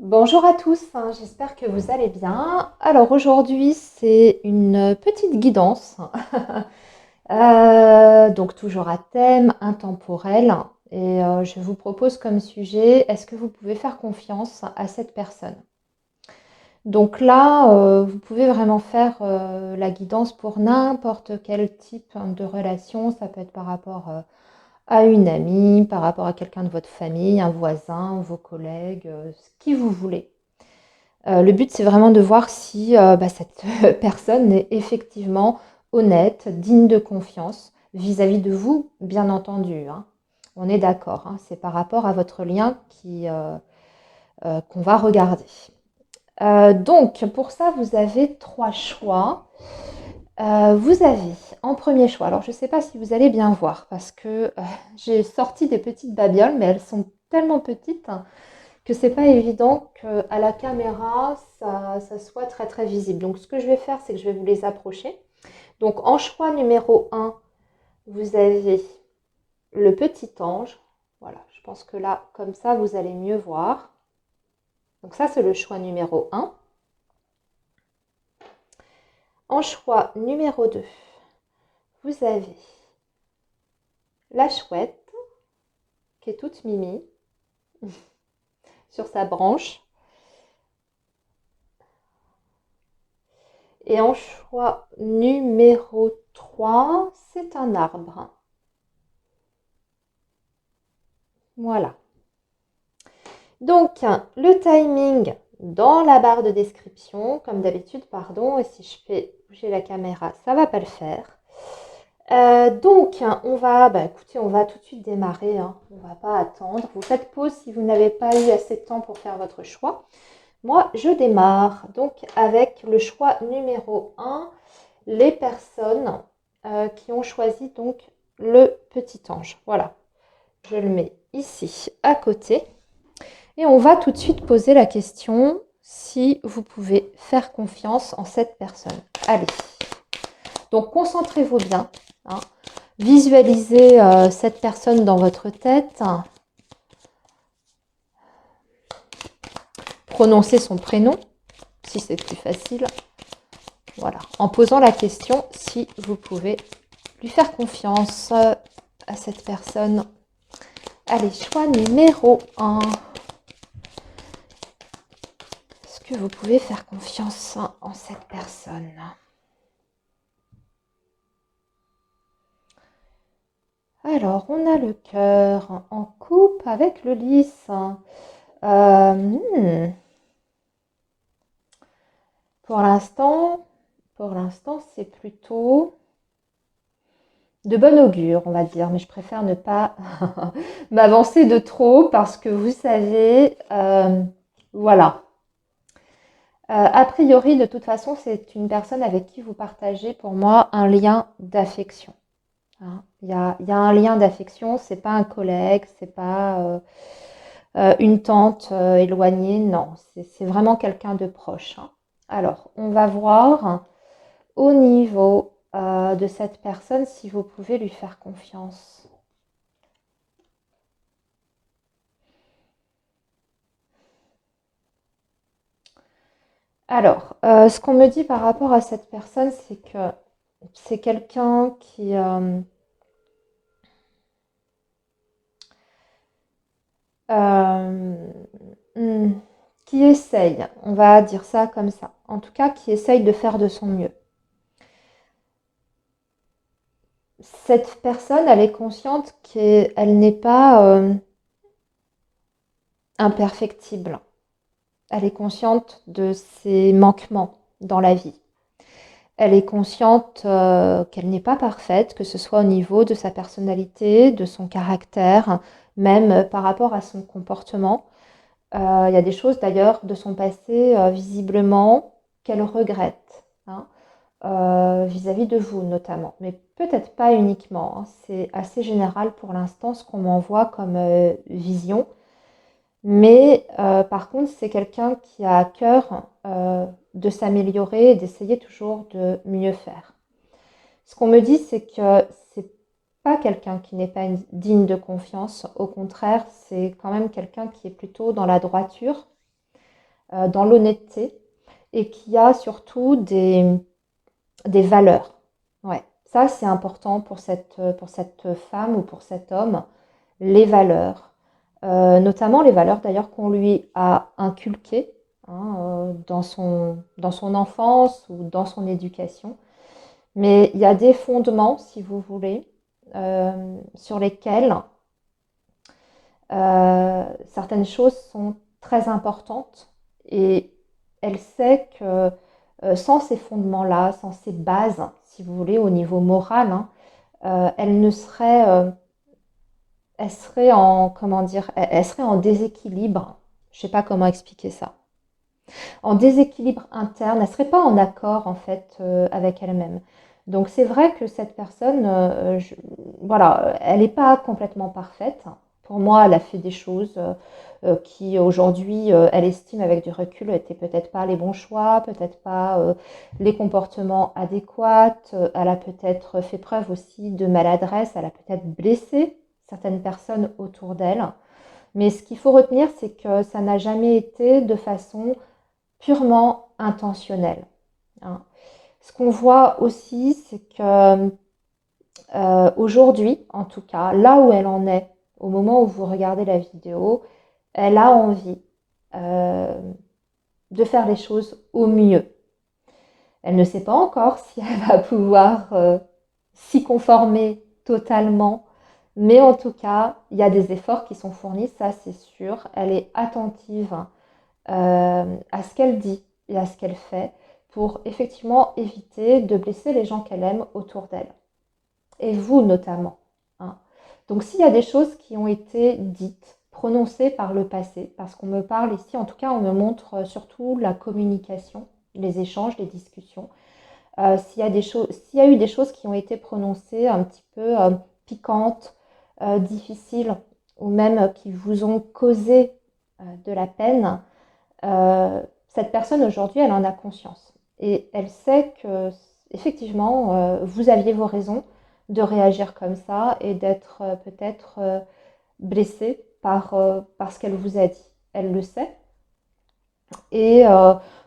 Bonjour à tous, j'espère que vous allez bien. Alors aujourd'hui, c'est une petite guidance, donc toujours à thème intemporel. Et je vous propose comme sujet, est-ce que vous pouvez faire confiance à cette personne? Donc là, vous pouvez vraiment faire la guidance pour n'importe quel type de relation. Ça peut être par rapport à une amie, par rapport à quelqu'un de votre famille, un voisin, vos collègues, ce qui vous voulez. Le but, c'est vraiment de voir si cette personne est effectivement honnête, digne de confiance vis-à-vis de vous, bien entendu, hein. On est d'accord, hein, c'est par rapport à votre lien qu'on va regarder. Donc, pour ça, vous avez trois choix. Vous avez en premier choix, alors je ne sais pas si vous allez bien voir parce que j'ai sorti des petites babioles, mais elles sont tellement petites que c'est pas évident qu'à la caméra, ça soit très très visible. Donc ce que je vais faire, c'est que je vais vous les approcher. Donc en choix numéro un, vous avez le petit ange. Voilà, je pense que là, comme ça, vous allez mieux voir. Donc ça, c'est le choix numéro un. En choix numéro 2, vous avez la chouette qui est toute mimi sur sa branche. Et en choix numéro 3, c'est un arbre. Voilà. Donc, le timing dans la barre de description, comme d'habitude, pardon, et si je fais bouger la caméra, ça ne va pas le faire. Donc, écoutez, on va tout de suite démarrer, hein. On ne va pas attendre. Vous faites pause si vous n'avez pas eu assez de temps pour faire votre choix. Moi, je démarre donc avec le choix numéro un, les personnes qui ont choisi donc le petit ange. Voilà, je le mets ici à côté. Et on va tout de suite poser la question si vous pouvez faire confiance en cette personne. Allez, donc concentrez-vous bien, hein. Visualisez cette personne dans votre tête. Prononcez son prénom, si c'est plus facile. Voilà, en posant la question si vous pouvez lui faire confiance à cette personne. Allez, choix numéro 1. Est-ce que vous pouvez faire confiance en cette personne? Alors, on a le cœur en coupe avec le lys. Euh, hmm. Pour l'instant, c'est plutôt de bon augure, on va dire, mais je préfère ne pas m'avancer de trop parce que vous savez, voilà. A priori, de toute façon, c'est une personne avec qui vous partagez, pour moi, un lien d'affection, hein. Il y a un lien d'affection, c'est pas un collègue, c'est pas une tante éloignée, non, c'est vraiment quelqu'un de proche, hein. Alors, on va voir au niveau de cette personne si vous pouvez lui faire confiance. Alors, ce qu'on me dit par rapport à cette personne, c'est que c'est quelqu'un euh, hmm, qui essaye, on va dire ça comme ça, en tout cas qui essaye de faire de son mieux. Cette personne, elle est consciente qu'elle n'est pas imperfectible. Elle est consciente de ses manquements dans la vie. Elle est consciente qu'elle n'est pas parfaite, que ce soit au niveau de sa personnalité, de son caractère, même par rapport à son comportement. Il y a des choses d'ailleurs de son passé, visiblement, qu'elle regrette, hein, vis-à-vis de vous notamment. Mais peut-être pas uniquement, hein. C'est assez général pour l'instant ce qu'on m'envoie comme vision. Mais par contre, c'est quelqu'un qui a à cœur de s'améliorer et d'essayer toujours de mieux faire. Ce qu'on me dit, c'est que c'est pas quelqu'un qui n'est pas digne de confiance. Au contraire, c'est quand même quelqu'un qui est plutôt dans la droiture. dans l'honnêteté et qui a surtout des valeurs. Ouais, ça c'est important pour cette femme ou pour cet homme, les valeurs. Notamment les valeurs d'ailleurs qu'on lui a inculquées hein, dans son enfance ou dans son éducation. Mais il y a des fondements, si vous voulez, sur lesquels certaines choses sont très importantes et elle sait que sans ces fondements-là, sans ces bases, si vous voulez, au niveau moral, hein, elle ne serait, elle serait en, comment dire, elle serait en déséquilibre. Je ne sais pas comment expliquer ça. En déséquilibre interne, elle ne serait pas en accord en fait avec elle-même. Donc c'est vrai que cette personne, voilà, elle n'est pas complètement parfaite. Pour moi, elle a fait des choses qui aujourd'hui, elle estime avec du recul, n'étaient peut-être pas les bons choix, peut-être pas les comportements adéquats. Elle a peut-être fait preuve aussi de maladresse, elle a peut-être blessé certaines personnes autour d'elle. Mais ce qu'il faut retenir, c'est que ça n'a jamais été de façon purement intentionnelle, hein. Ce qu'on voit aussi, c'est que aujourd'hui, en tout cas, là où elle en est, au moment où vous regardez la vidéo, elle a envie euh, de faire les choses au mieux. Elle ne sait pas encore si elle va pouvoir s'y conformer totalement, mais en tout cas, il y a des efforts qui sont fournis, ça c'est sûr. Elle est attentive à ce qu'elle dit et à ce qu'elle fait pour effectivement éviter de blesser les gens qu'elle aime autour d'elle. Et vous notamment, hein. Donc s'il y a des choses qui ont été dites, prononcées par le passé, parce qu'on me parle ici, en tout cas on me montre surtout la communication, les échanges, les discussions, s'il y a eu des choses qui ont été prononcées un petit peu piquantes, difficiles, ou même qui vous ont causé de la peine, cette personne aujourd'hui, elle en a conscience. Et elle sait que, effectivement, vous aviez vos raisons de réagir comme ça et d'être peut-être blessé par ce qu'elle vous a dit. Elle le sait. Et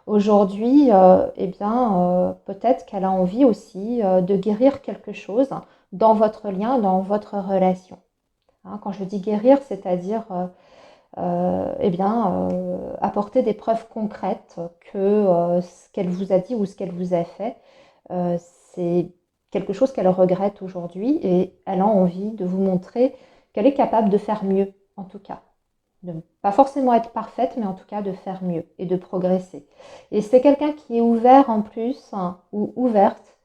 aujourd'hui, eh bien, peut-être qu'elle a envie aussi de guérir quelque chose dans votre lien, dans votre relation. Hein, quand je dis guérir, c'est-à-dire eh bien, apporter des preuves concrètes que ce qu'elle vous a dit ou ce qu'elle vous a fait, euh, c'est quelque chose qu'elle regrette aujourd'hui et elle a envie de vous montrer qu'elle est capable de faire mieux, en tout cas. De ne pas forcément être parfaite, mais en tout cas de faire mieux et de progresser. Et c'est quelqu'un qui est ouvert en plus, hein, ou ouverte,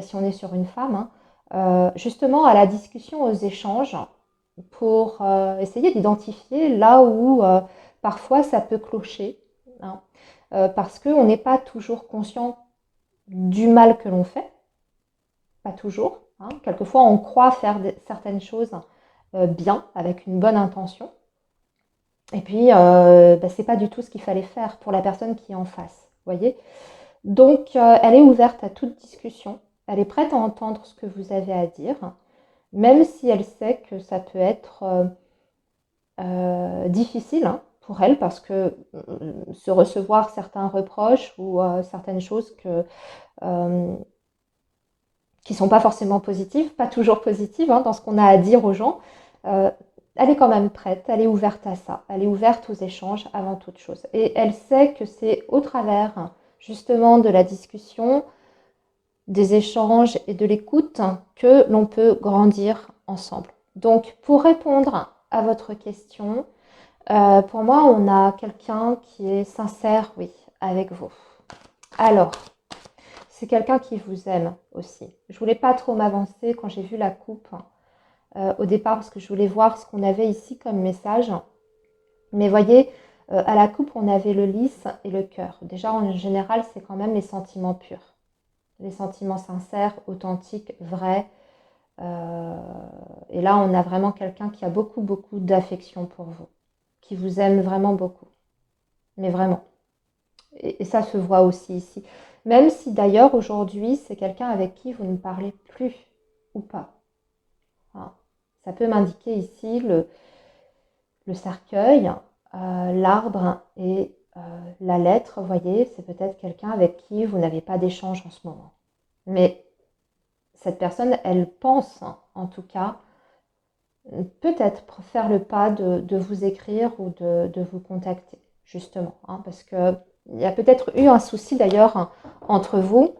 si on est sur une femme, hein, justement à la discussion, aux échanges, pour essayer d'identifier là où parfois ça peut clocher, hein, parce qu'on n'est pas toujours conscient du mal que l'on fait, pas toujours, hein. Quelquefois on croit faire certaines choses bien, avec une bonne intention, et puis bah, c'est pas du tout ce qu'il fallait faire pour la personne qui est en face, voyez. Donc elle est ouverte à toute discussion, elle est prête à entendre ce que vous avez à dire, même si elle sait que ça peut être difficile hein, pour elle parce que se recevoir certains reproches ou certaines choses qui sont pas forcément positives, pas toujours positives hein, dans ce qu'on a à dire aux gens, euh, elle est quand même prête, elle est ouverte à ça, elle est ouverte aux échanges avant toute chose. Et elle sait que c'est au travers justement de la discussion, des échanges et de l'écoute que l'on peut grandir ensemble. Donc pour répondre à votre question, pour moi, on a quelqu'un qui est sincère, oui, avec vous. Alors, c'est quelqu'un qui vous aime aussi. Je voulais pas trop m'avancer quand j'ai vu la coupe au départ parce que je voulais voir ce qu'on avait ici comme message. Mais voyez, à la coupe, on avait le lys et le cœur. Déjà, en général, c'est quand même les sentiments purs. Les sentiments sincères, authentiques, vrais. Euh, et là, on a vraiment quelqu'un qui a beaucoup, beaucoup d'affection pour vous, qui vous aime vraiment beaucoup. Mais vraiment. Et ça se voit aussi ici. Même si d'ailleurs aujourd'hui c'est quelqu'un avec qui vous ne parlez plus ou pas. Hein. Ça peut m'indiquer ici le cercueil, l'arbre et la lettre, vous voyez, c'est peut-être quelqu'un avec qui vous n'avez pas d'échange en ce moment. Mais cette personne, elle pense, en tout cas, peut-être faire le pas de vous écrire ou de vous contacter, justement. Parce qu'il y a peut-être eu un souci d'ailleurs entre vous.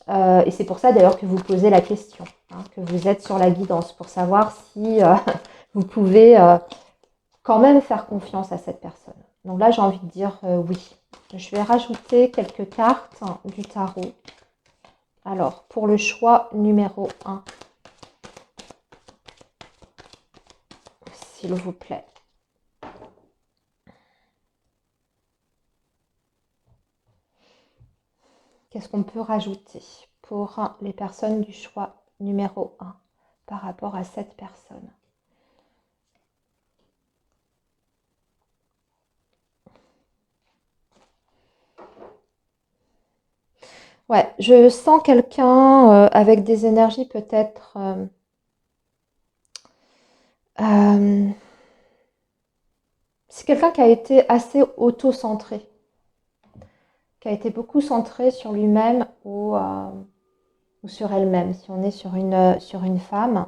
Et c'est pour ça d'ailleurs que vous posez la question, que vous êtes sur la guidance, pour savoir si vous pouvez quand même faire confiance à cette personne. Donc là, j'ai envie de dire oui. Je vais rajouter quelques cartes du tarot. Alors, pour le choix numéro 1, s'il vous plaît. Qu'est-ce qu'on peut rajouter pour les personnes du choix numéro 1 par rapport à cette personne? Ouais, je sens quelqu'un avec des énergies peut-être c'est quelqu'un qui a été assez auto-centré, qui a été beaucoup centré sur lui-même ou sur elle-même, si on est sur une femme.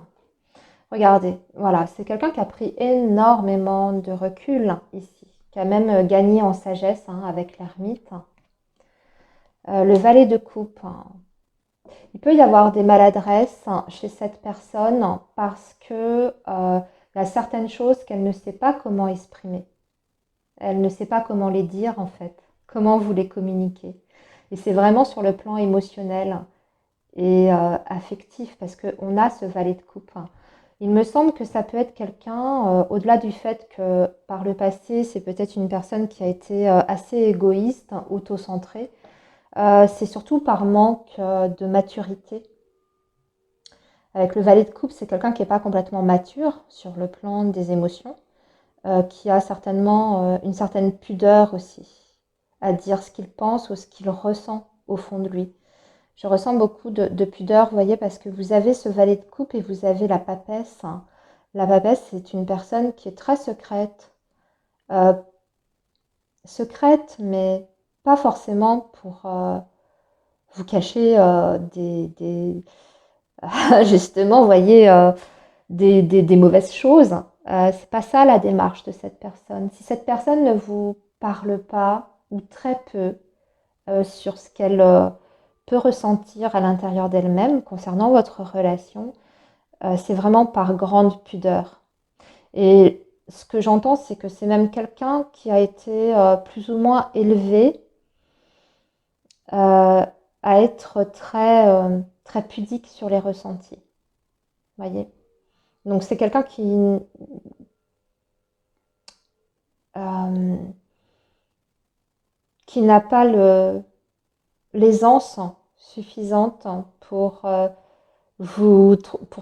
Regardez, voilà, c'est quelqu'un qui a pris énormément de recul ici, qui a même gagné en sagesse avec l'ermite. Le valet de coupe. Il peut y avoir des maladresses chez cette personne parce que il y a certaines choses qu'elle ne sait pas comment exprimer. Elle ne sait pas comment les dire en fait, comment vous les communiquer. Et c'est vraiment sur le plan émotionnel et affectif parce qu'on a ce valet de coupe. Il me semble que ça peut être quelqu'un, au-delà du fait que par le passé, c'est peut-être une personne qui a été assez égoïste, auto-centrée, c'est surtout par manque de maturité. Avec le valet de coupe, c'est quelqu'un qui n'est pas complètement mature sur le plan des émotions, qui a certainement une certaine pudeur aussi à dire ce qu'il pense ou ce qu'il ressent au fond de lui. Je ressens beaucoup de pudeur, vous voyez, parce que vous avez ce valet de coupe et vous avez la papesse. La papesse, c'est une personne qui est très secrète. Euh, secrète, mais pas forcément pour vous cacher justement, vous voyez, des mauvaises choses. C'est pas ça la démarche de cette personne. Si cette personne ne vous parle pas ou très peu sur ce qu'elle peut ressentir à l'intérieur d'elle-même concernant votre relation, c'est vraiment par grande pudeur. Et ce que j'entends, c'est que c'est même quelqu'un qui a été plus ou moins élevé à être très pudique sur les ressentis. Voyez. Donc c'est quelqu'un euh, qui n'a pas l'aisance suffisante pour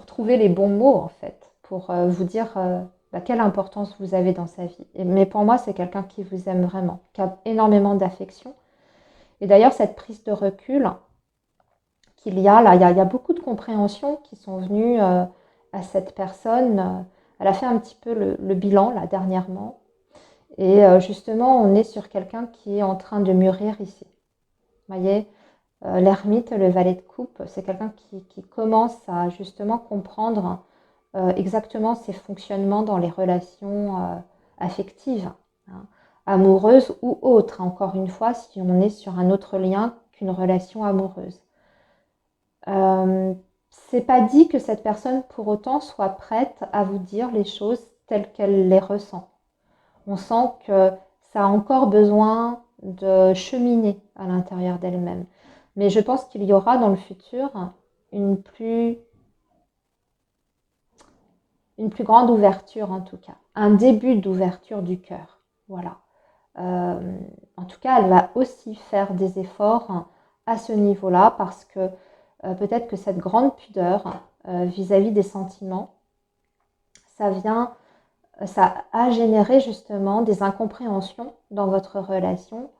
trouver les bons mots en fait, pour vous dire quelle importance vous avez dans sa vie. Mais pour moi, c'est quelqu'un qui vous aime vraiment, qui a énormément d'affection. Et d'ailleurs, cette prise de recul qu'il y a là, il y a beaucoup de compréhensions qui sont venues à cette personne. Elle a fait un petit peu le bilan là dernièrement. Et justement, on est sur quelqu'un qui est en train de mûrir ici. Vous voyez, l'ermite, le valet de coupe, c'est quelqu'un qui commence à justement comprendre exactement ses fonctionnements dans les relations affectives, hein, amoureuses ou autres. Encore une fois, si on est sur un autre lien qu'une relation amoureuse. C'est pas dit que cette personne pour autant soit prête à vous dire les choses telles qu'elle les ressent. On sent que ça a encore besoin de cheminer à l'intérieur d'elle-même. Mais je pense qu'il y aura dans le futur une plus grande ouverture en tout cas, un début d'ouverture du cœur. Voilà. En tout cas, elle va aussi faire des efforts à ce niveau-là parce que peut-être que cette grande pudeur vis-à-vis des sentiments, ça a généré justement des incompréhensions dans votre relation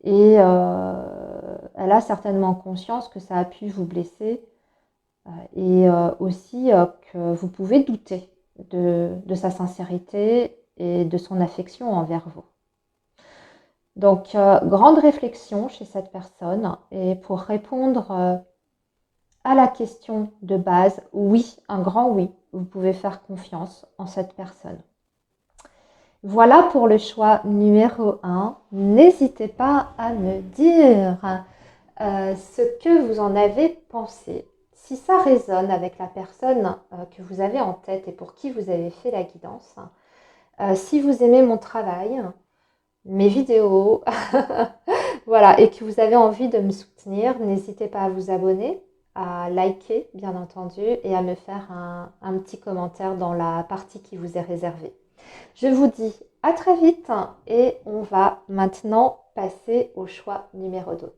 et elle a certainement conscience que ça a pu vous blesser et aussi que vous pouvez douter de sa sincérité et de son affection envers vous. Donc, grande réflexion chez cette personne. Et pour répondre à la question de base, oui, un grand oui, vous pouvez faire confiance en cette personne. Voilà pour le choix numéro 1. N'hésitez pas à me dire ce que vous en avez pensé. Si ça résonne avec la personne que vous avez en tête et pour qui vous avez fait la guidance, si vous aimez mon travail, mes vidéos, voilà, et que vous avez envie de me soutenir, n'hésitez pas à vous abonner, à liker bien entendu et à me faire un petit commentaire dans la partie qui vous est réservée. Je vous dis à très vite et on va maintenant passer au choix numéro 2.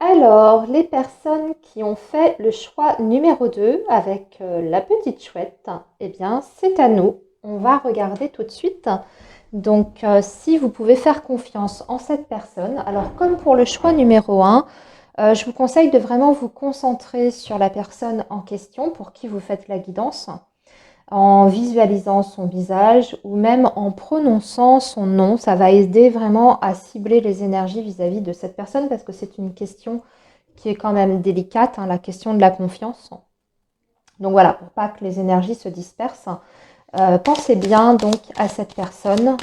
Alors, les personnes qui ont fait le choix numéro 2 avec la petite chouette, eh bien, c'est à nous. On va regarder tout de suite. Donc, si vous pouvez faire confiance en cette personne, alors comme pour le choix numéro 1, je vous conseille de vraiment vous concentrer sur la personne en question pour qui vous faites la guidance, en visualisant son visage ou même en prononçant son nom. Ça va aider vraiment à cibler les énergies vis-à-vis de cette personne parce que c'est une question qui est quand même délicate, la question de la confiance. Donc voilà, pour pas que les énergies se dispersent, pensez bien donc à cette personne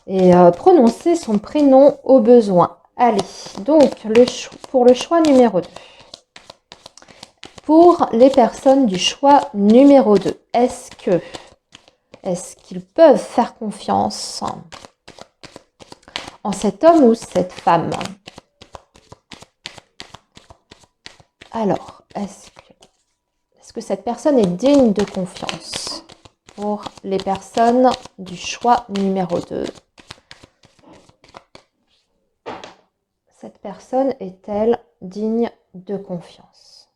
et prononcez son prénom au besoin. Allez, donc pour le choix numéro 2. Pour les personnes du choix numéro 2, est-ce qu'ils peuvent faire confiance en cet homme ou cette femme? Alors, est-ce que cette personne est digne de confiance? Pour les personnes du choix numéro 2. Cette personne est-elle digne de confiance?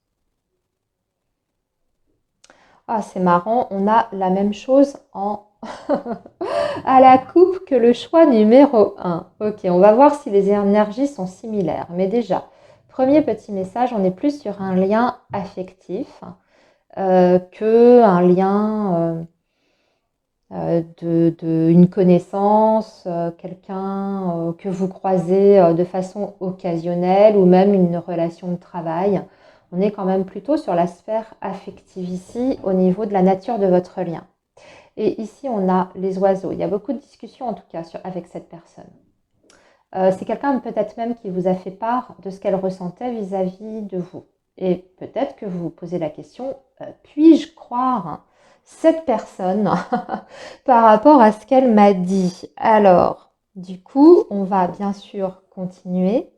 Ah, c'est marrant, on a la même chose à la coupe que le choix numéro 1. Ok, on va voir si les énergies sont similaires. Mais déjà, premier petit message, on est plus sur un lien affectif qu'un lien une connaissance, quelqu'un que vous croisez de façon occasionnelle ou même une relation de travail. On est quand même plutôt sur la sphère affective ici au niveau de la nature de votre lien. Et ici, on a les oiseaux. Il y a beaucoup de discussions en tout cas avec cette personne. C'est quelqu'un peut-être même qui vous a fait part de ce qu'elle ressentait vis-à-vis de vous. Et peut-être que vous vous posez la question, puis-je croire cette personne par rapport à ce qu'elle m'a dit? Alors, du coup, on va bien sûr continuer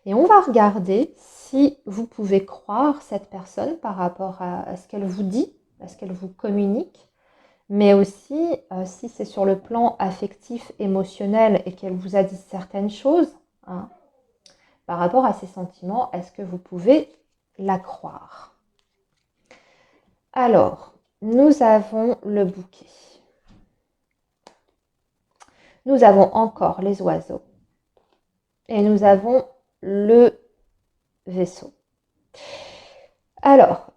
et on va regarder si vous pouvez croire cette personne par rapport à ce qu'elle vous dit, à ce qu'elle vous communique, mais aussi si c'est sur le plan affectif, émotionnel et qu'elle vous a dit certaines choses par rapport à ses sentiments, est-ce que vous pouvez la croire? Alors, nous avons le bouquet. Nous avons encore les oiseaux. Et nous avons le vaisseau. Alors,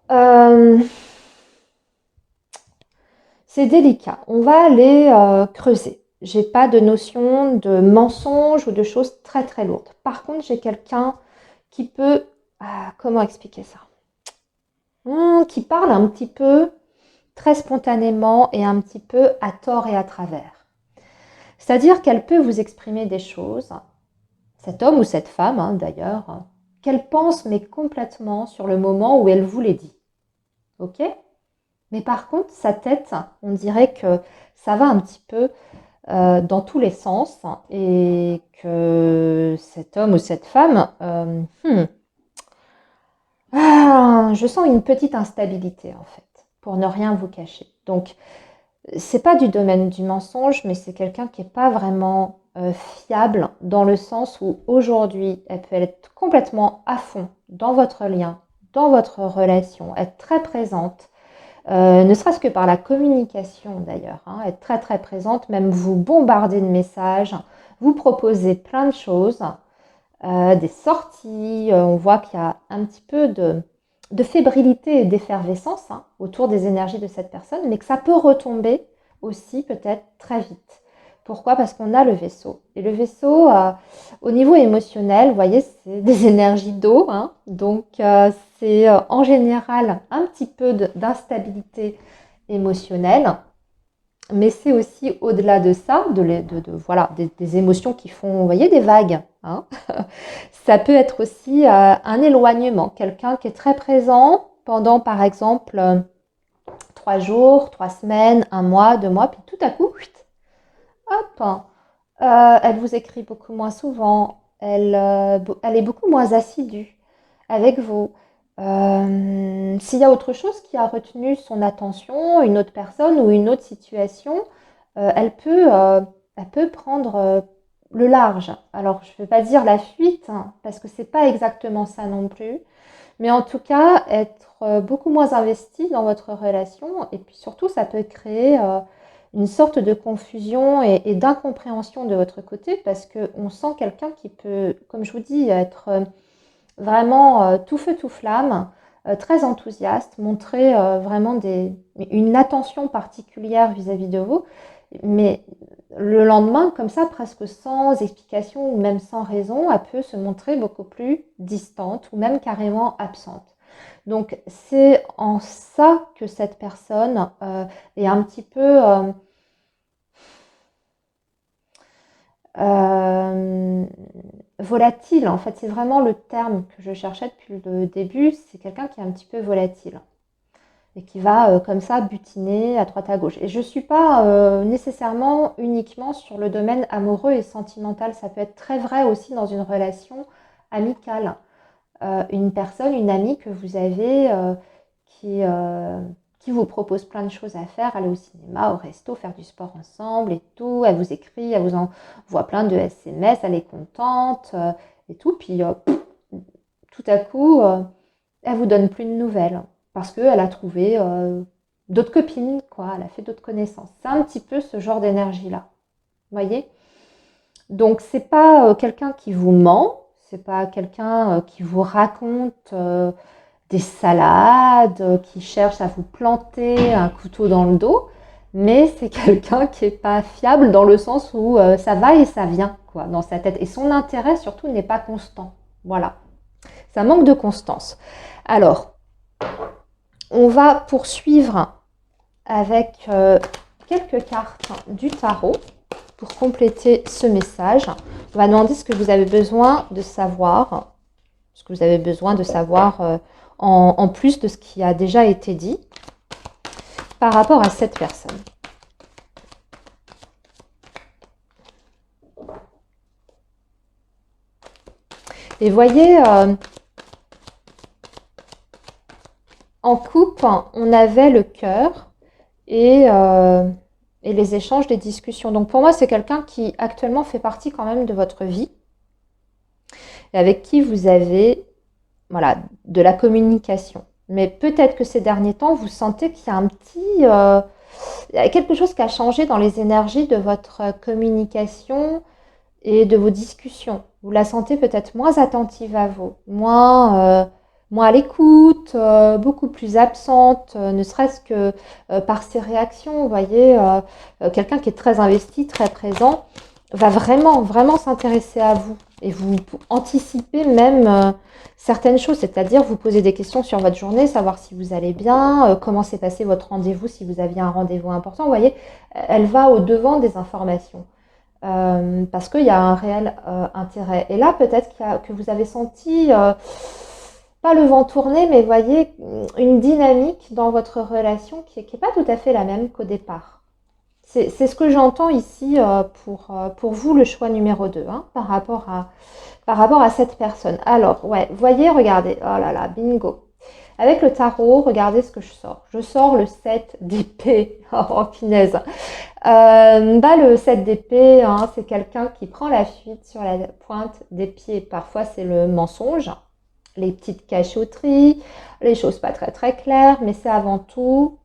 c'est délicat. On va aller creuser. J'ai pas de notion de mensonge ou de choses très très lourdes. Par contre, j'ai quelqu'un qui peut... comment expliquer ça? Qui parle un petit peu très spontanément et un petit peu à tort et à travers. C'est-à-dire qu'elle peut vous exprimer des choses, cet homme ou cette femme d'ailleurs, qu'elle pense mais complètement sur le moment où elle vous les dit. Ok? Mais par contre, sa tête, on dirait que ça va un petit peu dans tous les sens et que cet homme ou cette femme, je sens une petite instabilité en fait, pour ne rien vous cacher. Donc, c'est pas du domaine du mensonge, mais c'est quelqu'un qui n'est pas vraiment fiable dans le sens où aujourd'hui, elle peut être complètement à fond dans votre lien, dans votre relation, être très présente, ne serait-ce que par la communication d'ailleurs, être très très présente, même vous bombarder de messages, vous proposer plein de choses, des sorties, on voit qu'il y a un petit peu de fébrilité et d'effervescence autour des énergies de cette personne, mais que ça peut retomber aussi peut-être très vite. Pourquoi? Parce qu'on a le vaisseau. Et le vaisseau, au niveau émotionnel, vous voyez, c'est des énergies d'eau, hein. Donc, c'est en général un petit peu d'instabilité émotionnelle. Mais c'est aussi au-delà de ça, voilà, des émotions qui font, vous voyez, des vagues, hein. Ça peut être aussi un éloignement, quelqu'un qui est très présent pendant, par exemple, 3 jours, 3 semaines, un mois, 2 mois, puis tout à coup, hop, elle vous écrit beaucoup moins souvent, elle est beaucoup moins assidue avec vous. S'il y a autre chose qui a retenu son attention, une autre personne ou une autre situation, elle peut prendre le large. Alors, je ne vais pas dire la fuite, hein, parce que c'est pas exactement ça non plus, mais en tout cas, être beaucoup moins investi dans votre relation, et puis surtout, ça peut créer une sorte de confusion et d'incompréhension de votre côté, parce qu'on sent quelqu'un qui peut, comme je vous dis, être vraiment tout feu, tout flamme, très enthousiaste, montrer vraiment une attention particulière vis-à-vis de vous, mais le lendemain, comme ça, presque sans explication ou même sans raison, elle peut se montrer beaucoup plus distante ou même carrément absente. Donc c'est en ça que cette personne est un petit peu euh, volatile. En fait, c'est vraiment le terme que je cherchais depuis le début. C'est quelqu'un qui est un petit peu volatile et qui va comme ça butiner à droite à gauche. Et je ne suis pas nécessairement uniquement sur le domaine amoureux et sentimental. Ça peut être très vrai aussi dans une relation amicale. Une personne, une amie que vous avez qui, euh, qui vous propose plein de choses à faire, aller au cinéma, au resto, faire du sport ensemble et tout. Elle vous écrit, elle vous envoie plein de SMS, elle est contente et tout. Puis tout à coup, elle vous donne plus de nouvelles parce qu'elle a trouvé d'autres copines, quoi. Elle a fait d'autres connaissances. C'est un petit peu ce genre d'énergie-là. Vous voyez? Donc, c'est pas quelqu'un qui vous ment, c'est pas quelqu'un qui vous raconte des salades, qui cherche à vous planter un couteau dans le dos, mais c'est quelqu'un qui est pas fiable dans le sens où ça va et ça vient, quoi, dans sa tête. Et son intérêt, surtout, n'est pas constant. Voilà. Ça manque de constance. Alors, on va poursuivre avec quelques cartes du tarot pour compléter ce message. On va demander ce que vous avez besoin de savoir, ce que vous avez besoin de savoir en plus de ce qui a déjà été dit par rapport à cette personne. Et voyez, en coupe, on avait le cœur et les échanges, les discussions. Donc pour moi, c'est quelqu'un qui actuellement fait partie quand même de votre vie et avec qui vous avez voilà, de la communication. Mais peut-être que ces derniers temps, vous sentez qu'il y a un petit... il y a quelque chose qui a changé dans les énergies de votre communication et de vos discussions. Vous la sentez peut-être moins attentive à vous, moins à l'écoute, beaucoup plus absente, ne serait-ce que par ses réactions. Vous voyez, quelqu'un qui est très investi, très présent, va vraiment, vraiment s'intéresser à vous et vous anticiper même certaines choses, c'est-à-dire vous poser des questions sur votre journée, savoir si vous allez bien, comment s'est passé votre rendez-vous, si vous aviez un rendez-vous important. Vous voyez, elle va au-devant des informations. Parce qu'il y a un réel intérêt. Et là, peut-être que vous avez senti, pas le vent tourner, mais voyez, une dynamique dans votre relation qui est pas tout à fait la même qu'au départ. C'est ce que j'entends ici pour vous, le choix numéro 2, hein, par rapport à cette personne. Alors, ouais, voyez, regardez, oh là là, bingo. Avec le tarot, regardez ce que je sors. Je sors le 7 d'épée. Oh, punaise. Le 7 d'épée, hein, c'est quelqu'un qui prend la fuite sur la pointe des pieds. Parfois, c'est le mensonge, les petites cachotteries, les choses pas très très claires, mais c'est avant tout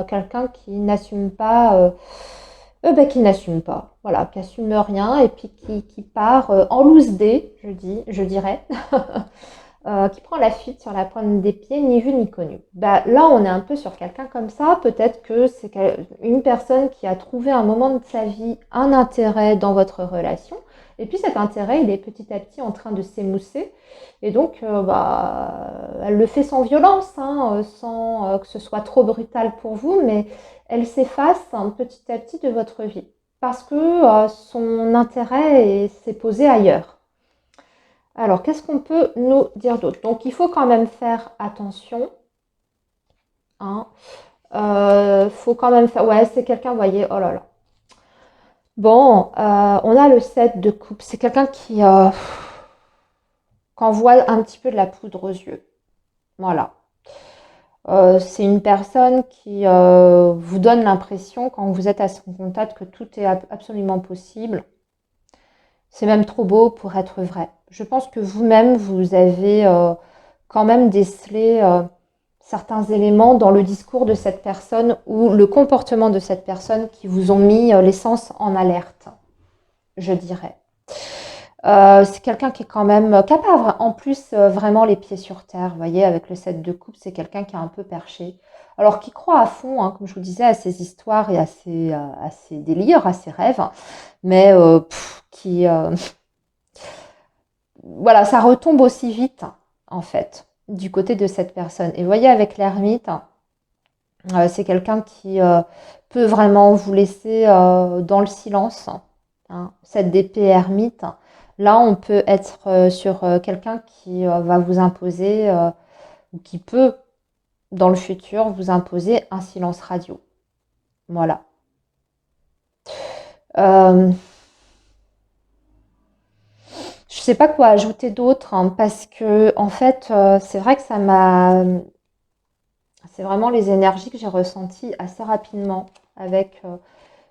quelqu'un qui n'assume pas, voilà, qui assume rien et puis qui part en loose day, je dirais, qui prend la fuite sur la pointe des pieds, ni vu ni connu. Bah, là, on est un peu sur quelqu'un comme ça. Peut-être que c'est une personne qui a trouvé à un moment de sa vie un intérêt dans votre relation. Et puis cet intérêt, il est petit à petit en train de s'émousser. Et donc, elle le fait sans violence, hein, sans que ce soit trop brutal pour vous, mais elle s'efface petit à petit de votre vie. Parce que son intérêt s'est posé ailleurs. Alors, qu'est-ce qu'on peut nous dire d'autre? Donc, il faut quand même faire attention. Hein. Faut quand même faire... Ouais, c'est quelqu'un, vous voyez, oh là là. Bon, on a le 7 de coupe. C'est quelqu'un qui voit un petit peu de la poudre aux yeux. Voilà. C'est une personne qui vous donne l'impression, quand vous êtes à son contact, que tout est absolument possible. C'est même trop beau pour être vrai. Je pense que vous-même, vous avez quand même décelé certains éléments dans le discours de cette personne ou le comportement de cette personne qui vous ont mis les sens en alerte, je dirais. C'est quelqu'un qui est quand même capable, en plus vraiment les pieds sur terre, vous voyez, avec le 7 de coupe, c'est quelqu'un qui est un peu perché. Alors qui croit à fond, hein, comme je vous disais, à ses histoires et à ses délires, à ses rêves, mais qui... voilà, ça retombe aussi vite, en fait, du côté de cette personne. Et vous voyez, avec l'ermite, c'est quelqu'un qui peut vraiment vous laisser dans le silence. Hein. Cette d'épée ermite, là, on peut être sur quelqu'un qui va vous imposer, ou qui peut, dans le futur, vous imposer un silence radio. Voilà. Euh, je ne sais pas quoi ajouter d'autre, hein, parce que, en fait, c'est vrai que ça m'a... C'est vraiment les énergies que j'ai ressenties assez rapidement avec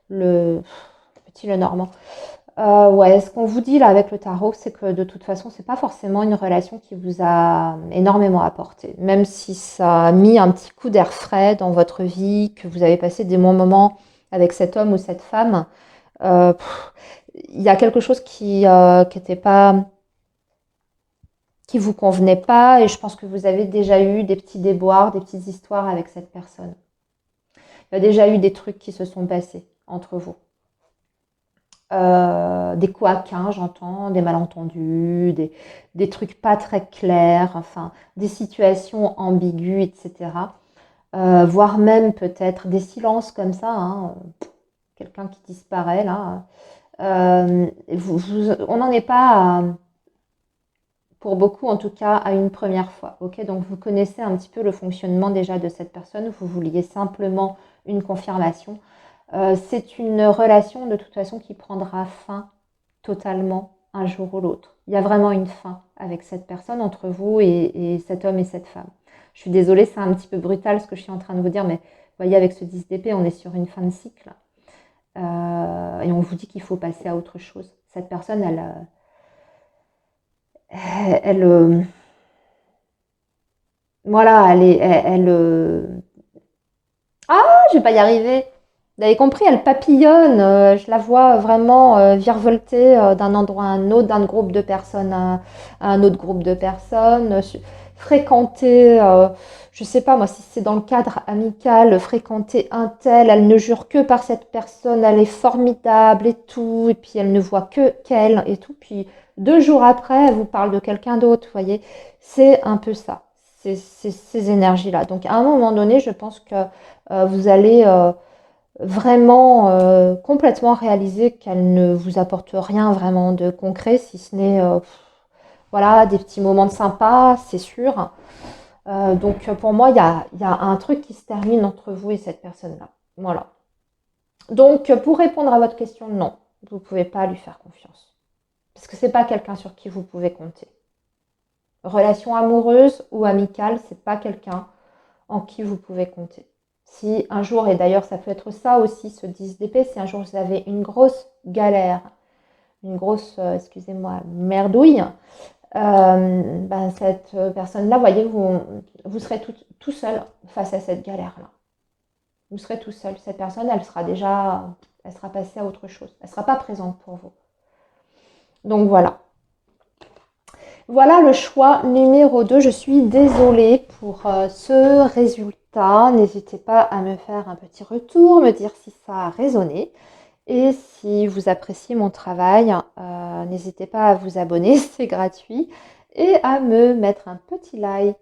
le petit Lenormand. Ouais, ce qu'on vous dit là avec le tarot, c'est que de toute façon, c'est pas forcément une relation qui vous a énormément apporté. Même si ça a mis un petit coup d'air frais dans votre vie, que vous avez passé des bons moments avec cet homme ou cette femme, euh, il y a quelque chose qui était pas, qui vous convenait pas, et je pense que vous avez déjà eu des petits déboires, des petites histoires avec cette personne. Il y a déjà eu des trucs qui se sont passés entre vous. Des couaquins, j'entends, des malentendus, des trucs pas très clairs, enfin, des situations ambiguës, etc. Voire même peut-être des silences comme ça, hein, quelqu'un qui disparaît là. On n'en est pas, pour beaucoup en tout cas, à une première fois. Ok, donc vous connaissez un petit peu le fonctionnement déjà de cette personne, vous vouliez simplement une confirmation. C'est une relation de toute façon qui prendra fin totalement un jour ou l'autre. Il y a vraiment une fin avec cette personne entre vous et cet homme et cette femme. Je suis désolée, c'est un petit peu brutal ce que je suis en train de vous dire, mais vous voyez, avec ce 10 d'épée, on est sur une fin de cycle. Et on vous dit qu'il faut passer à autre chose. Cette personne, voilà, ah, je vais pas y arriver. Vous avez compris, elle papillonne. Je la vois vraiment virevolter d'un endroit à un autre, d'un groupe de personnes à un autre groupe de personnes. Fréquenter, je sais pas moi, si c'est dans le cadre amical, fréquenter un tel, elle ne jure que par cette personne, elle est formidable et tout, et puis elle ne voit que qu'elle et tout. Puis 2 jours après, elle vous parle de quelqu'un d'autre, vous voyez. C'est un peu ça, ces énergies-là. Donc à un moment donné, je pense que vous allez vraiment complètement réaliser qu'elle ne vous apporte rien vraiment de concret, si ce n'est voilà, des petits moments de sympa, c'est sûr. Donc pour moi, il y a un truc qui se termine entre vous et cette personne-là. Voilà. Donc pour répondre à votre question, non, vous ne pouvez pas lui faire confiance. Parce que c'est pas quelqu'un sur qui vous pouvez compter. Relation amoureuse ou amicale, c'est pas quelqu'un en qui vous pouvez compter. Si un jour, et d'ailleurs ça peut être ça aussi, ce 10 d'épée, si un jour vous avez une grosse galère, une grosse, excusez-moi, merdouille, ben cette personne-là, voyez, vous serez tout seul face à cette galère-là. Vous serez tout seul. Cette personne, elle sera passée à autre chose. Elle ne sera pas présente pour vous. Donc voilà. Voilà le choix numéro 2. Je suis désolée pour ce résultat. N'hésitez pas à me faire un petit retour, me dire si ça a résonné. Et si vous appréciez mon travail, n'hésitez pas à vous abonner, c'est gratuit. Et à me mettre un petit like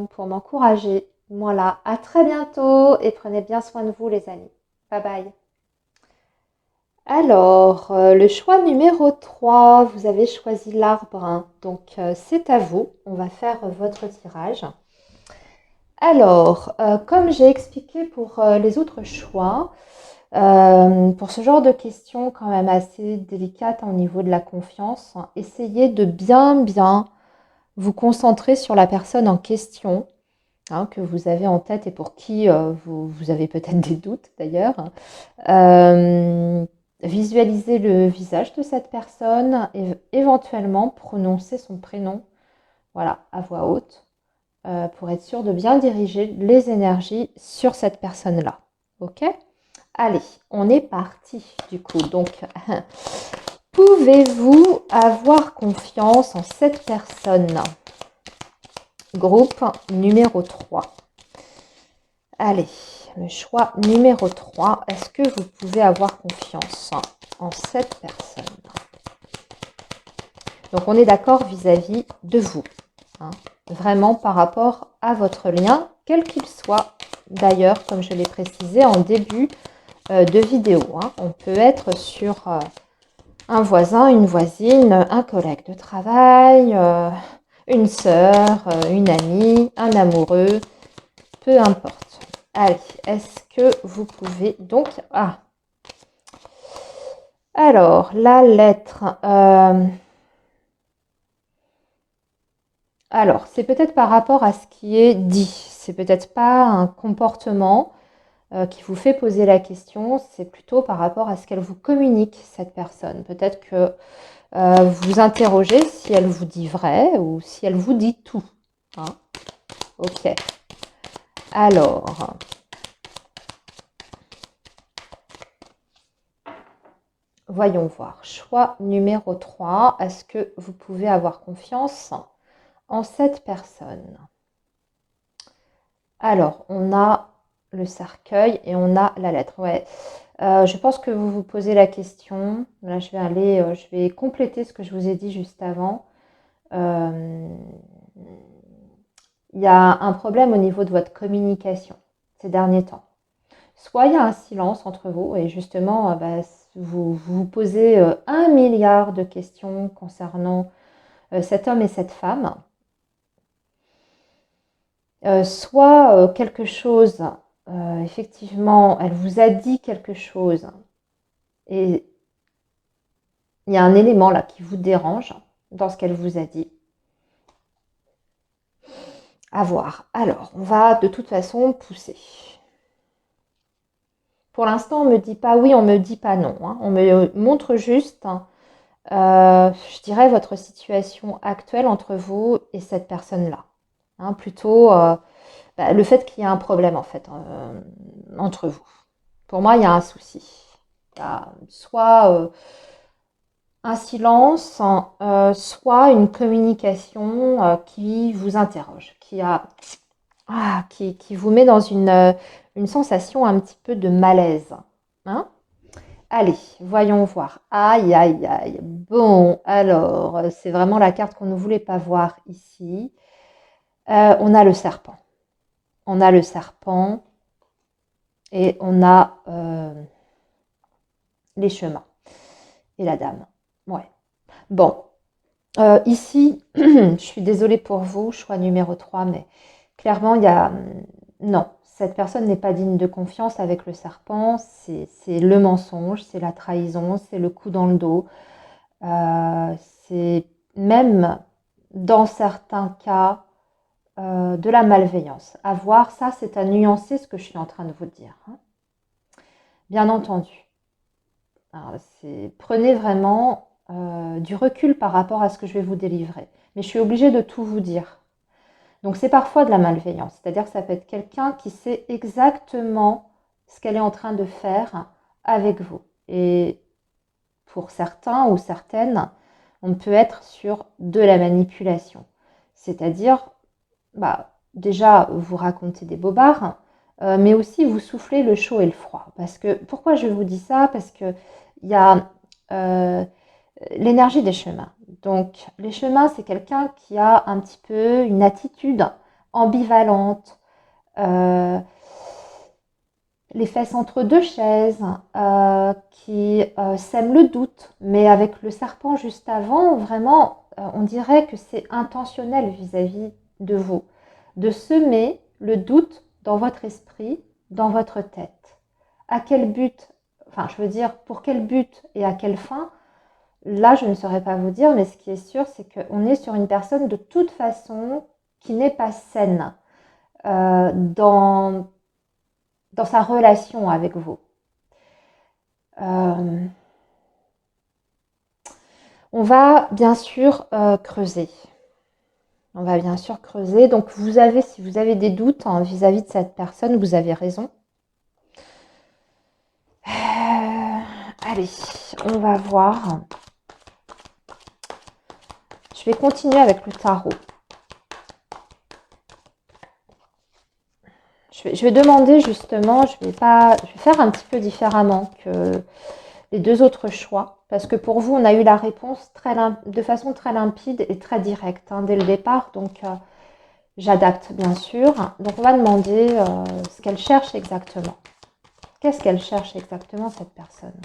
pour m'encourager. Voilà, à très bientôt et prenez bien soin de vous les amis. Bye bye. Alors, le choix numéro 3, vous avez choisi l'arbre, hein. Donc c'est à vous. On va faire votre tirage. Alors, comme j'ai expliqué pour les autres choix, pour ce genre de questions quand même assez délicates au niveau de la confiance, essayez de bien vous concentrer sur la personne en question, hein, que vous avez en tête et pour qui vous avez peut-être des doutes d'ailleurs. Visualisez le visage de cette personne et éventuellement prononcer son prénom, voilà, à voix haute, pour être sûr de bien diriger les énergies sur cette personne-là. Ok? Allez, on est parti du coup. Donc, pouvez-vous avoir confiance en cette personne? Groupe numéro 3. Allez, le choix numéro 3. Est-ce que vous pouvez avoir confiance en cette personne? Donc, on est d'accord vis-à-vis de vous. Hein, vraiment par rapport à votre lien, quel qu'il soit. D'ailleurs, comme je l'ai précisé en début de vidéo, hein, on peut être sur un voisin, une voisine, un collègue de travail, une sœur, une amie, un amoureux, peu importe. Allez, est-ce que vous pouvez donc... Ah, alors, la lettre... alors, c'est peut-être par rapport à ce qui est dit. C'est peut-être pas un comportement qui vous fait poser la question. C'est plutôt par rapport à ce qu'elle vous communique, cette personne. Peut-être que vous interrogez si elle vous dit vrai ou si elle vous dit tout. Hein, ok. Alors... voyons voir. Choix numéro 3. Est-ce que vous pouvez avoir confiance en cette personne? Alors, on a le cercueil et on a la lettre. Ouais. Je pense que vous vous posez la question. Là, je vais compléter ce que je vous ai dit juste avant. Il y a un problème au niveau de votre communication ces derniers temps. Soit il y a un silence entre vous et justement, vous vous posez 1 milliard de questions concernant cet homme et cette femme. Soit quelque chose, effectivement, elle vous a dit quelque chose et il y a un élément là qui vous dérange dans ce qu'elle vous a dit. À voir. Alors, on va de toute façon pousser. Pour l'instant, on ne me dit pas oui, on ne me dit pas non. Hein. On me montre juste, je dirais, votre situation actuelle entre vous et cette personne-là. Hein, plutôt le fait qu'il y a un problème en fait entre vous. Pour moi, il y a un souci. Il y a soit un silence, soit une communication qui vous interroge, qui vous met dans une sensation un petit peu de malaise. Hein? Allez, voyons voir. Aïe, aïe, aïe. Bon, alors, c'est vraiment la carte qu'on ne voulait pas voir ici. On a le serpent. On a le serpent et on a les chemins et la dame. Ouais. Bon, ici, je suis désolée pour vous, choix numéro 3, mais clairement, il y a... non, cette personne n'est pas digne de confiance avec le serpent. C'est le mensonge, c'est la trahison, c'est le coup dans le dos. C'est même, dans certains cas, de la malveillance. À voir, ça, c'est à nuancer ce que je suis en train de vous dire. Hein. Bien entendu. Alors, prenez vraiment du recul par rapport à ce que je vais vous délivrer. Mais je suis obligée de tout vous dire. Donc c'est parfois de la malveillance. C'est-à-dire que ça peut être quelqu'un qui sait exactement ce qu'elle est en train de faire avec vous. Et pour certains ou certaines, On peut être sur de la manipulation. C'est-à-dire, déjà, vous racontez des bobards, mais aussi vous soufflez le chaud et le froid. Pourquoi je vous dis ça? Parce que il y a l'énergie des chemins. Donc, les chemins, c'est quelqu'un qui a un petit peu une attitude ambivalente, les fesses entre deux chaises, qui sème le doute. Mais avec le serpent juste avant, vraiment, on dirait que c'est intentionnel vis-à-vis de vous, de semer le doute dans votre esprit, dans votre tête. À quel but, enfin, je veux dire, pour quel but et à quelle fin? Là, je ne saurais pas vous dire, mais ce qui est sûr, c'est qu'on est sur une personne de toute façon qui n'est pas saine dans sa relation avec vous. On va bien sûr creuser. On va bien sûr creuser. Donc, si vous avez des doutes vis-à-vis de cette personne, vous avez raison. Allez, on va voir. Je vais continuer avec le tarot. Je vais demander justement, je vais faire un petit peu différemment que les deux autres choix. Parce que pour vous, on a eu la réponse de façon très limpide et très directe dès le départ. Donc, j'adapte bien sûr. Donc, on va demander ce qu'elle cherche exactement. Qu'est-ce qu'elle cherche exactement, cette personne?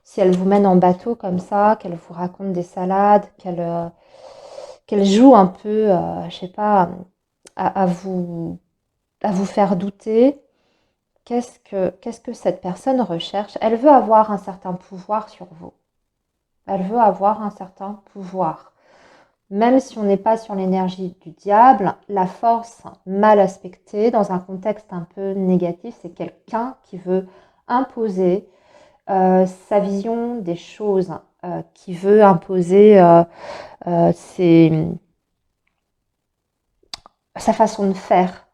Si elle vous mène en bateau comme ça, qu'elle vous raconte des salades, qu'elle joue un peu, je sais pas, à vous faire douter, qu'est-ce que cette personne recherche? Elle veut avoir un certain pouvoir sur vous. Elle veut avoir un certain pouvoir. Même si on n'est pas sur l'énergie du diable, la force mal aspectée dans un contexte un peu négatif, c'est quelqu'un qui veut imposer sa vision des choses, qui veut imposer sa façon de faire,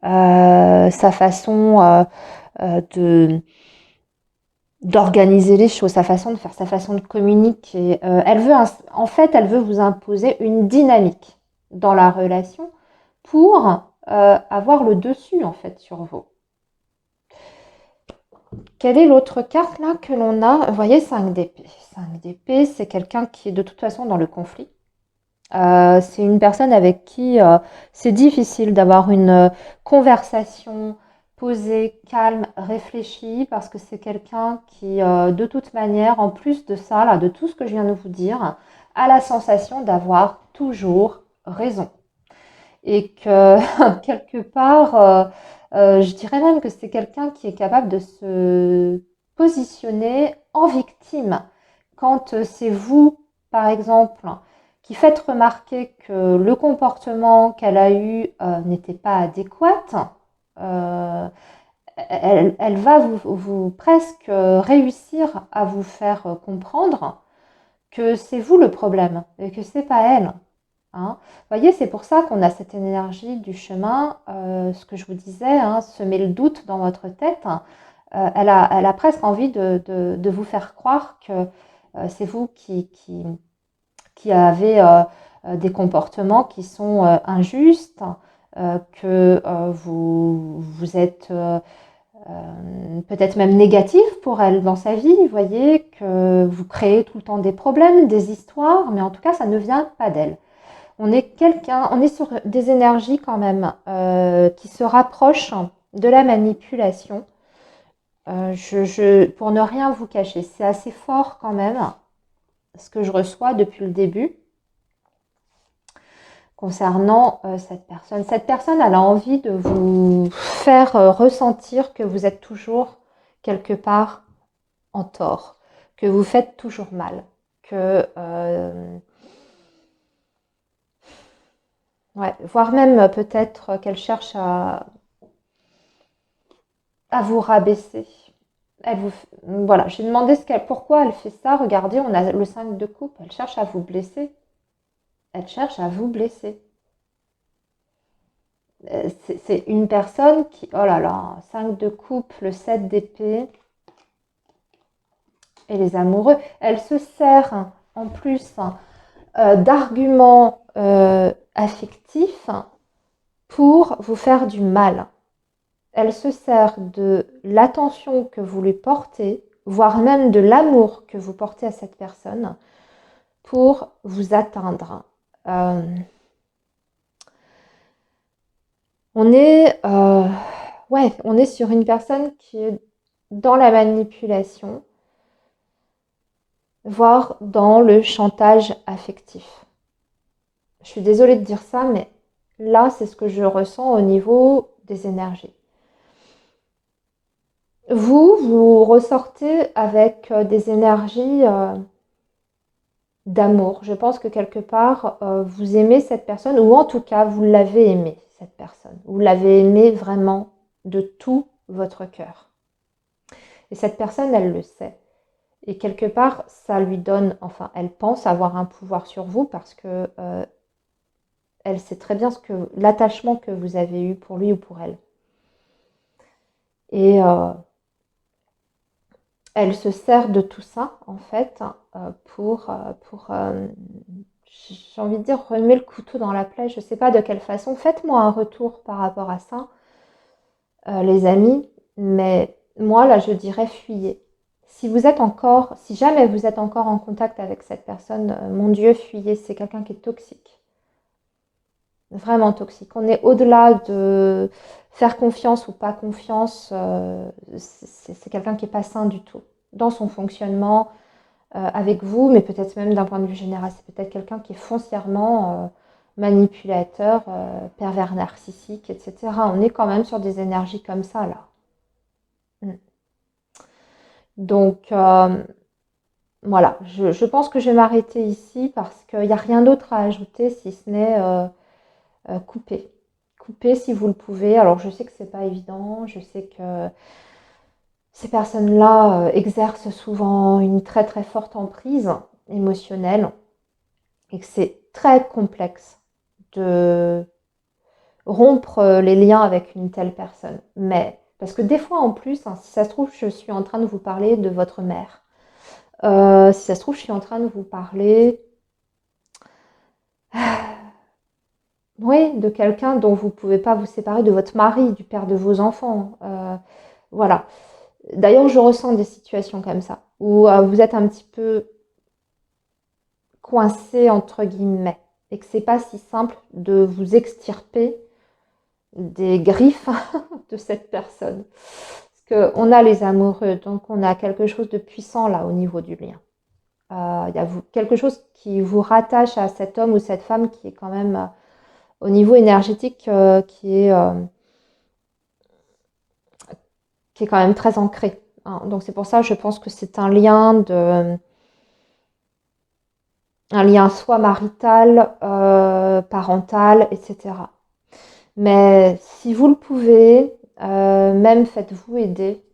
sa façon d'organiser les choses, sa façon de faire, sa façon de communiquer. En fait, elle veut vous imposer une dynamique dans la relation pour avoir le dessus en fait sur vous. Quelle est l'autre carte là que l'on a? Vous voyez, 5 d'épée. 5 d'épée, c'est quelqu'un qui est de toute façon dans le conflit. C'est une personne avec qui c'est difficile d'avoir une conversation posée, calme, réfléchie, parce que c'est quelqu'un qui, de toute manière, en plus de ça, là, de tout ce que je viens de vous dire, a la sensation d'avoir toujours raison. Et que, quelque part, je dirais même que c'est quelqu'un qui est capable de se positionner en victime quand c'est vous, par exemple, qui faites remarquer que le comportement qu'elle a eu n'était pas adéquat. Elle va vous presque réussir à vous faire comprendre que c'est vous le problème et que c'est pas elle. Vous voyez, c'est pour ça qu'on a cette énergie du chemin, ce que je vous disais, semer le doute dans votre tête. Elle a presque envie de vous faire croire que c'est vous qui avez des comportements qui sont injustes, que vous êtes peut-être même négatif pour elle dans sa vie, vous voyez, que vous créez tout le temps des problèmes, des histoires, mais en tout cas, ça ne vient pas d'elle. On est sur des énergies quand même qui se rapprochent de la manipulation. Pour ne rien vous cacher, c'est assez fort quand même ce que je reçois depuis le début concernant cette personne. Cette personne, elle a envie de vous faire ressentir que vous êtes toujours quelque part en tort, que vous faites toujours mal, que voire même peut-être qu'elle cherche à vous rabaisser. Voilà, j'ai demandé pourquoi elle fait ça. Regardez, on a le 5 de coupe. Elle cherche à vous blesser. Elle cherche à vous blesser. C'est une personne qui... Oh là là, 5 de coupe, le 7 d'épée. Et les amoureux. Elle se sert en plus d'arguments affectifs pour vous faire du mal. Elle se sert de l'attention que vous lui portez, voire même de l'amour que vous portez à cette personne, pour vous atteindre. On est sur une personne qui est dans la manipulation, voire dans le chantage affectif. Je suis désolée de dire ça, mais là, c'est ce que je ressens au niveau des énergies. Vous ressortez avec des énergies d'amour. Je pense que quelque part, vous aimez cette personne, ou en tout cas, vous l'avez aimée, cette personne. Vous l'avez aimée vraiment de tout votre cœur. Et cette personne, elle le sait. Et quelque part, ça lui donne, enfin, elle pense avoir un pouvoir sur vous parce que elle sait très bien l'attachement que vous avez eu pour lui ou pour elle. Et elle se sert de tout ça, en fait, pour j'ai envie de dire, remuer le couteau dans la plaie. Je ne sais pas de quelle façon. Faites-moi un retour par rapport à ça, les amis. Mais moi, là, je dirais fuyez. Si jamais vous êtes encore en contact avec cette personne, mon Dieu, fuyez. C'est quelqu'un qui est toxique. Vraiment toxique. On est au-delà de faire confiance ou pas confiance. C'est quelqu'un qui n'est pas sain du tout dans son fonctionnement avec vous, mais peut-être même d'un point de vue général. C'est peut-être quelqu'un qui est foncièrement manipulateur, pervers narcissique, etc. On est quand même sur des énergies comme ça, là. Donc, voilà, je pense que je vais m'arrêter ici parce qu'il n'y a rien d'autre à ajouter si ce n'est couper. Couper si vous le pouvez. Alors, je sais que c'est pas évident, je sais que ces personnes-là exercent souvent une très très forte emprise émotionnelle et que c'est très complexe de rompre les liens avec une telle personne. Mais, parce que des fois en plus, si ça se trouve, je suis en train de vous parler de votre mère. Si ça se trouve, je suis en train de vous parler oui, de quelqu'un dont vous ne pouvez pas vous séparer, de votre mari, du père de vos enfants. Voilà. D'ailleurs, je ressens des situations comme ça, où vous êtes un petit peu coincé, entre guillemets, et que c'est pas si simple de vous extirper des griffes de cette personne. Parce qu'on a les amoureux, donc on a quelque chose de puissant là au niveau du lien. Il y a quelque chose qui vous rattache à cet homme ou cette femme qui est quand même au niveau énergétique qui est quand même très ancré. Hein. Donc c'est pour ça je pense que c'est un lien soit marital, parental, etc. Mais si vous le pouvez, même faites-vous aider.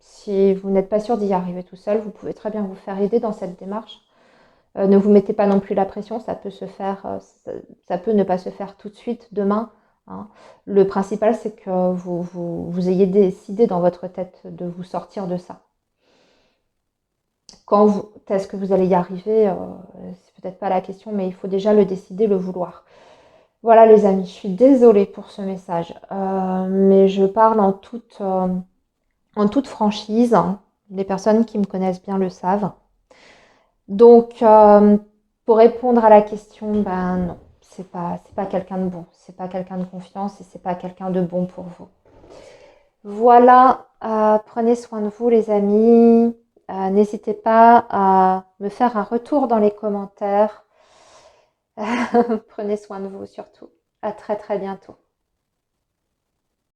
Si vous n'êtes pas sûr d'y arriver tout seul, vous pouvez très bien vous faire aider dans cette démarche. Ne vous mettez pas non plus la pression, ça peut se faire, ça peut ne pas se faire tout de suite, demain. Hein. Le principal, c'est que vous ayez décidé dans votre tête de vous sortir de ça. Est-ce que vous allez y arriver c'est peut-être pas la question, mais il faut déjà le décider, le vouloir. Voilà les amis, je suis désolée pour ce message, mais je parle en toute franchise. Les personnes qui me connaissent bien le savent. Donc, pour répondre à la question, ben non, c'est pas quelqu'un de bon, c'est pas quelqu'un de confiance et c'est pas quelqu'un de bon pour vous. Voilà, prenez soin de vous les amis. N'hésitez pas à me faire un retour dans les commentaires. Prenez soin de vous surtout. À très très bientôt.